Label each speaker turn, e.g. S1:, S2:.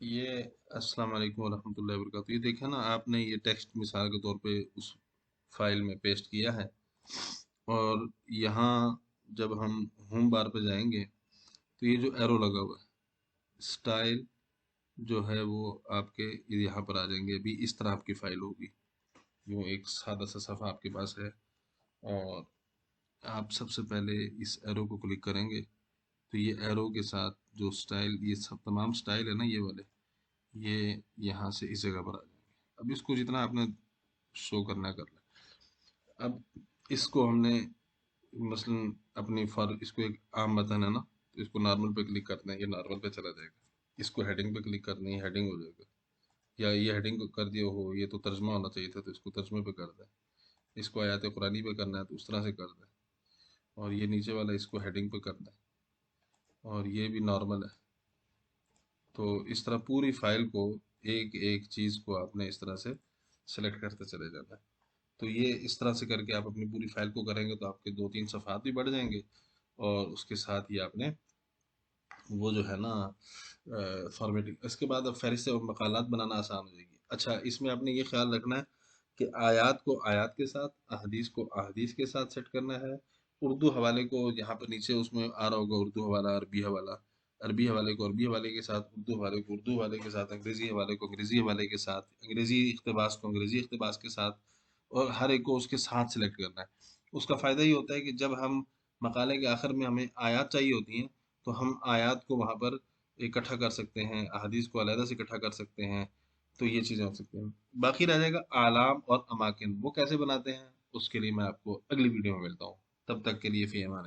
S1: ये अस्सलाम वालेकुम वरहमतुल्लाहि वबरकातुहू। ये देखा ना आपने, ये टेक्स्ट मिसाल के तौर पे उस फाइल में पेस्ट किया है। और यहाँ जब हम होम बार पे जाएंगे तो ये जो एरो लगा हुआ है, स्टाइल जो है वो आपके यहाँ पर आ जाएंगे। अभी इस तरह आपकी फाइल होगी, यूँ एक सादा सा सफ़ा आपके पास है। और आप सबसे पहले इस एरो को क्लिक करेंगे तो ये एरो के साथ जो स्टाइल, ये सब तमाम स्टाइल है ना, ये वाले, ये यहाँ से इस जगह पर आ जाएंगे। अब इसको जितना आपने शो करना है कर ले। अब इसको हमने मसलन अपनी फॉर इसको एक आम बटन है ना, तो इसको नॉर्मल पे क्लिक करना है, ये नॉर्मल पे चला जाएगा। इसको हेडिंग पे क्लिक करनी है, हेडिंग हो जाएगा। या ये हेडिंग को कर दिया हो, ये तो तर्जमा होना चाहिए था, तो इसको तर्जमे पे कर दें। इसको आयात कुरानी पे करना है तो उस तरह से कर दें। और ये नीचे वाला इसको हेडिंग पे कर दें। और ये भी नॉर्मल है। तो इस तरह पूरी फाइल को, एक एक चीज़ को आपने इस तरह से सेलेक्ट करते चले जाना है। तो ये इस तरह से करके आप अपनी पूरी फाइल को करेंगे तो आपके दो तीन सफ़ात भी बढ़ जाएंगे। और उसके साथ ही आपने वो जो है ना फॉर्मेटिंग, इसके बाद अब फहरिस्त और मकालात बनाना आसान हो जाएगी। अच्छा, इसमें आपने ये ख्याल रखना है कि आयात को आयात के साथ, अहदीस को अहदीस के साथ सेट करना है। उर्दू हवाले को यहाँ पर नीचे उसमें आ रहा होगा, उर्दू हवाला, अरबी हवाला, अरबी हवाले को अरबी हवाले के साथ, उर्दू हवाले को उर्दू हवाले के साथ, अंग्रेज़ी हवाले को अंग्रेज़ी हवाले के साथ, अंग्रेज़ी इक़्तिबास को अंग्रेज़ी इक़्तिबास के साथ, और हर एक को उसके साथ सेलेक्ट करना है। उसका फ़ायदा ये होता है कि जब हम मकाले के आखिर में हमें आयात चाहिए होती हैं, तो हम आयात को वहाँ पर इकट्ठा कर सकते हैं, अहादीस को अलहदा से इकट्ठा कर सकते हैं। तो ये चीज़ें हो सकती हैं। बाकी रह जाएगा आलाम और अमाकिन, वो कैसे बनाते हैं, उसके लिए मैं आपको अगली वीडियो में मिलता हूँ। तब तक के लिए फ़ी अमान।